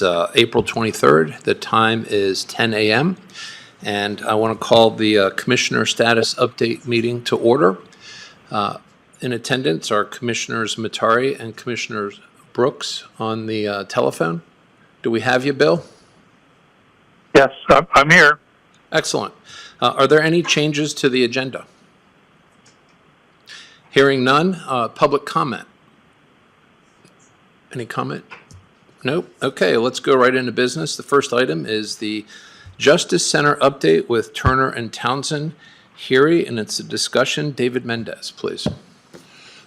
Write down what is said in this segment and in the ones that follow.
April 23rd. The time is 10 a.m. And I want to call the Commissioner Status Update meeting to order. In attendance are Commissioners Matari and Commissioners Brooks on the telephone. Do we have you, Bill? Yes, I'm here. Excellent. Are there any changes to the agenda? Hearing none, public comment. Any comment? Nope. Okay, let's go right into business. The first item is the Justice Center update with Turner and Townsend. Heery, and it's a discussion. David Mendez, please.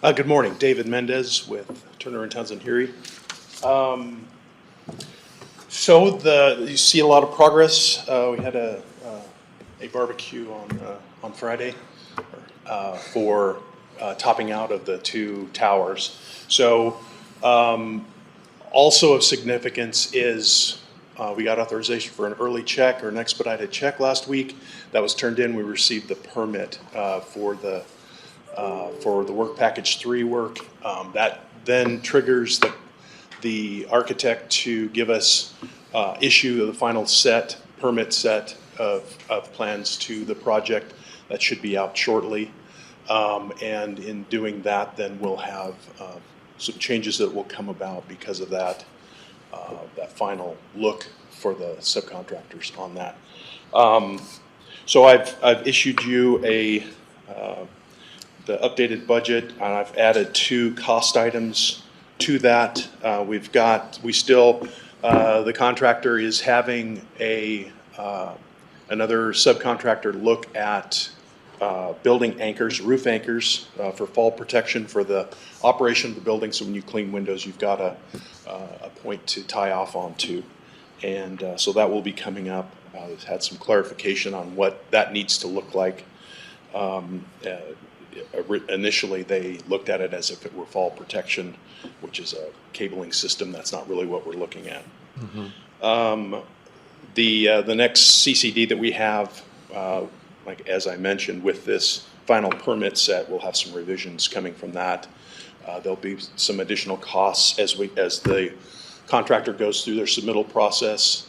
Good morning. David Mendez with Turner and Townsend Heery. You see a lot of progress. We had a barbecue on Friday for topping out of the two towers. So also of significance is we got authorization for an early check or an expedited check last week. That was turned in. We received the permit for the work package 3 work. That then triggers the architect to give us issue the final permit set of plans to the project. That should be out shortly. And in doing that, then we'll have some changes that will come about because of that final look for the subcontractors on that. So I've issued you the updated budget, and I've added 2 cost items to that. The contractor is having another subcontractor look at building anchors, roof anchors for fall protection for the operation of the building. So when you clean windows, you've got a point to tie off onto. And so that will be coming up. We've had some clarification on what that needs to look like. Initially, they looked at it as if it were fall protection, which is a cabling system. That's not really what we're looking at. Mm-hmm. The next CCD that we have, like as I mentioned, with this final permit set, we'll have some revisions coming from that. There'll be some additional costs as the contractor goes through their submittal process,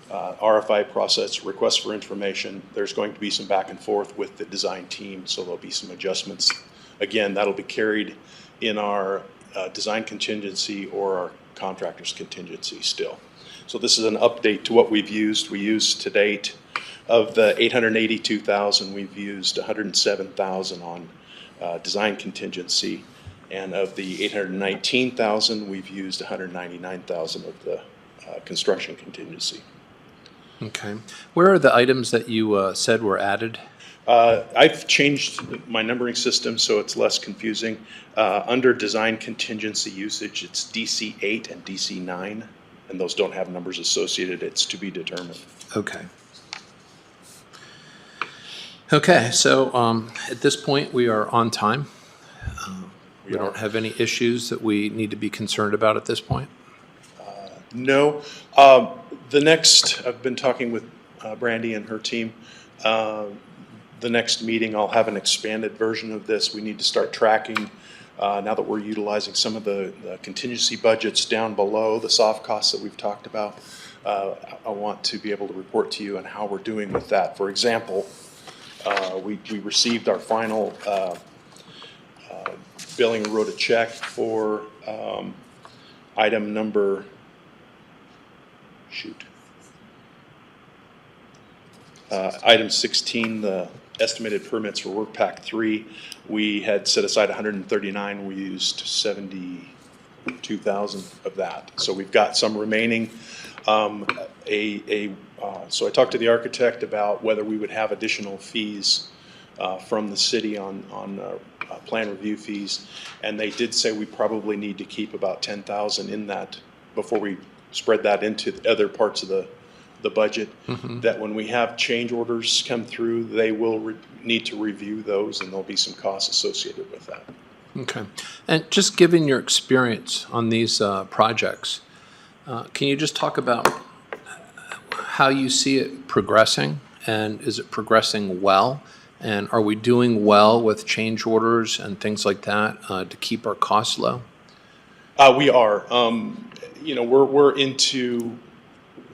RFI process, request for information. There's going to be some back and forth with the design team, so there'll be some adjustments. Again, that'll be carried in our design contingency or our contractor's contingency still. So this is an update to what we've used. We used to date of the $882,000, we've used $107,000 on design contingency, and of the $819,000, we've used $199,000 of the construction contingency. Okay. Where are the items that you said were added? I've changed my numbering system so it's less confusing. Under design contingency usage, it's DC8 and DC9, and those don't have numbers associated. It's to be determined. Okay. Okay, so at this point, we are on time. We don't have any issues that we need to be concerned about at this point? No. The next, I've been talking with Brandy and her team. The next meeting, I'll have an expanded version of this. We need to start tracking, now that we're utilizing some of the contingency budgets down below, the soft costs that we've talked about. I want to be able to report to you on how we're doing with that. For example, we received our final billing and wrote a check for item number, item 16, the estimated permits for work pack 3. We had set aside 139. We used 72,000 of that. So we've got some remaining. So I talked to the architect about whether we would have additional fees from the city on plan review fees, and they did say we probably need to keep about 10,000 in that before we spread that into the other parts of the budget. Mm-hmm. That when we have change orders come through, they will need to review those, and there'll be some costs associated with that. Okay. And just given your experience on these projects, can you just talk about how you see it progressing, and is it progressing well? And are we doing well with change orders and things like that to keep our costs low? We are. We're into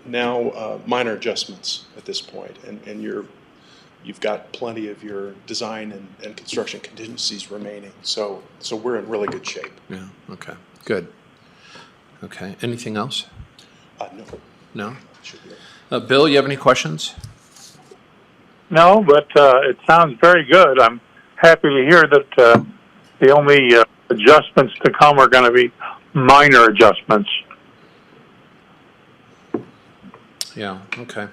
now minor adjustments at this point, and you've got plenty of your design and construction contingencies remaining. So we're in really good shape. Yeah, okay, good. Okay, anything else? No. No? Should be okay. Bill, you have any questions? No, but it sounds very good. I'm happy to hear that the only adjustments to come are going to be minor adjustments. Yeah, okay.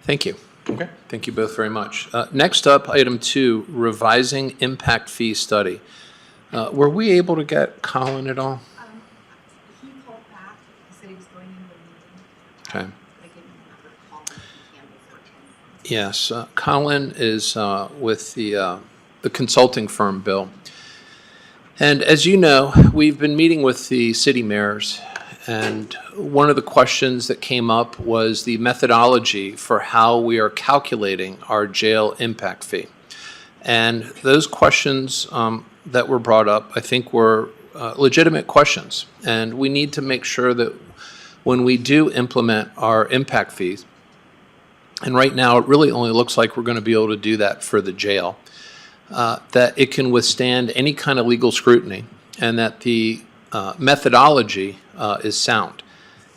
Thank you. Okay. Thank you both very much. Next up, item 2, revising impact fee study. Were we able to get Colin at all? He called back, he said he was going into a meeting. Okay. I gave him a number to call him, he can be 14. Yes, Colin is with the consulting firm, Bill. And as you know, we've been meeting with the city mayors, and one of the questions that came up was the methodology for how we are calculating our jail impact fee. And those questions that were brought up, I think, were legitimate questions. And we need to make sure that when we do implement our impact fees, and right now it really only looks like we're going to be able to do that for the jail, that it can withstand any kind of legal scrutiny, and that the methodology is sound.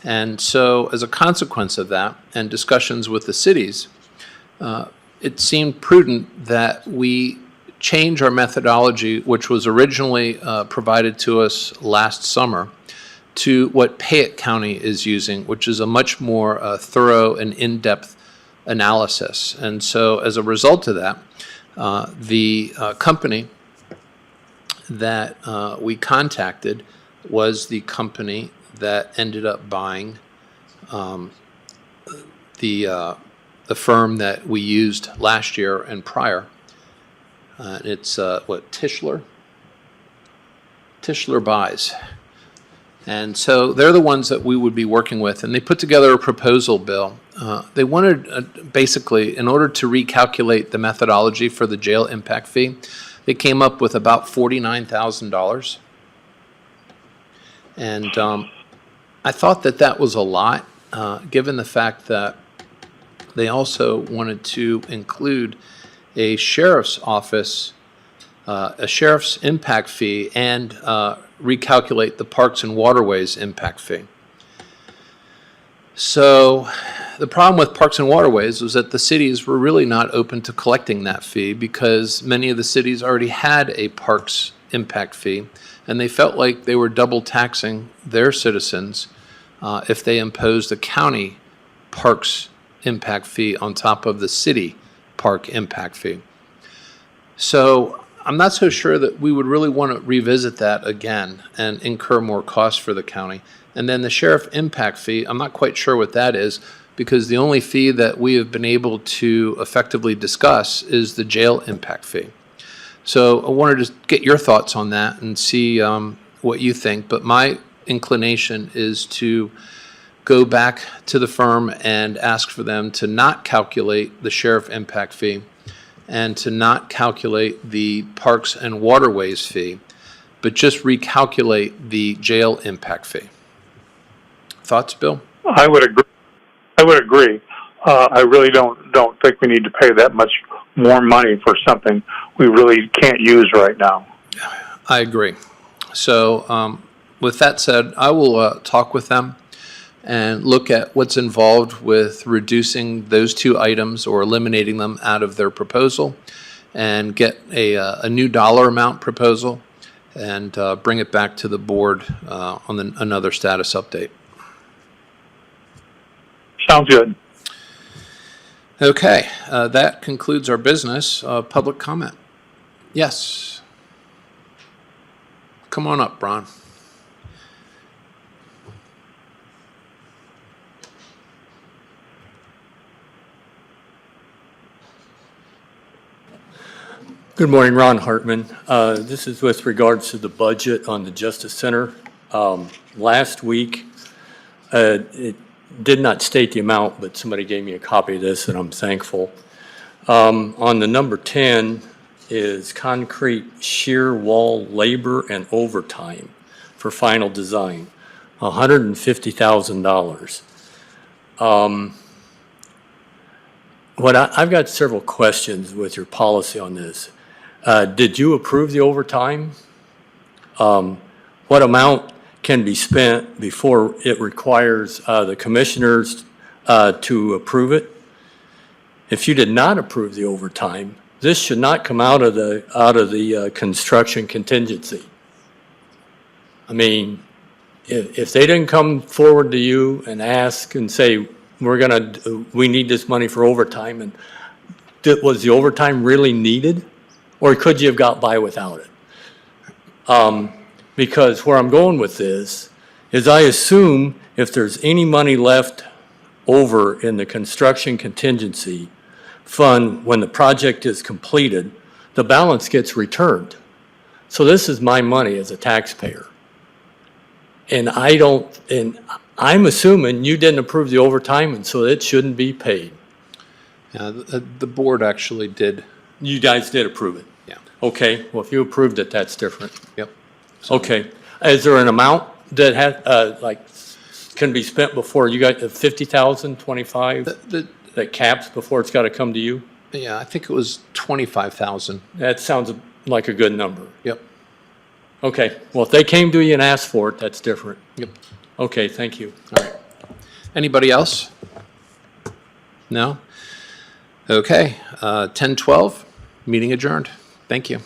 And so as a consequence of that and discussions with the cities, it seemed prudent that we change our methodology, which was originally provided to us last summer, to what Payette County is using, which is a much more thorough and in-depth analysis. And so as a result of that, the company that we contacted was the company that ended up buying the firm that we used last year and prior. It's Tischler buys. And so they're the ones that we would be working with, and they put together a proposal, Bill. They wanted, basically, in order to recalculate the methodology for the jail impact fee, they came up with about $49,000. And I thought that that was a lot, given the fact that they also wanted to include a sheriff's office, a sheriff's impact fee, and recalculate the Parks and Waterways impact fee. So the problem with Parks and Waterways was that the cities were really not open to collecting that fee because many of the cities already had a parks impact fee, and they felt like they were double taxing their citizens if they imposed a county parks impact fee on top of the city park impact fee. So I'm not so sure that we would really want to revisit that again and incur more costs for the county. And then the sheriff impact fee, I'm not quite sure what that is, because the only fee that we have been able to effectively discuss is the jail impact fee. So I wanted to get your thoughts on that and see what you think. But my inclination is to go back to the firm and ask for them to not calculate the sheriff impact fee and to not calculate the Parks and Waterways fee, but just recalculate the jail impact fee. Thoughts, Bill? I would agree. I really don't think we need to pay that much more money for something we really can't use right now. I agree. So with that said, I will talk with them and look at what's involved with reducing those two items or eliminating them out of their proposal and get a new dollar amount proposal and bring it back to the board on another status update. Sounds good. Okay, that concludes our business. Public comment. Yes. Come on up, Bron. Good morning, Ron Hartman. This is with regards to the budget on the Justice Center. Last week, it did not state the amount, but somebody gave me a copy of this, and I'm thankful. On the number 10 is concrete shear wall labor and overtime for final design, $150,000. I've got several questions with your policy on this. Did you approve the overtime? What amount can be spent before it requires the commissioners to approve it? If you did not approve the overtime, this should not come out of the construction contingency. I mean, if they didn't come forward to you and ask and say, we need this money for overtime, and was the overtime really needed? Or could you have got by without it? Because where I'm going with this is I assume if there's any money left over in the construction contingency fund when the project is completed, the balance gets returned. So this is my money as a taxpayer. And I'm assuming you didn't approve the overtime, and so it shouldn't be paid. Yeah, the board actually did. You guys did approve it? Yeah. Okay, well, if you approved it, that's different. Yep. Okay. Is there an amount that can be spent before you got 50,000, 25, that caps before it's got to come to you? Yeah, I think it was 25,000. That sounds like a good number. Yep. Okay, well, if they came to you and asked for it, that's different. Yep. Okay, thank you. All right. Anybody else? No? Okay, 10:12, meeting adjourned. Thank you.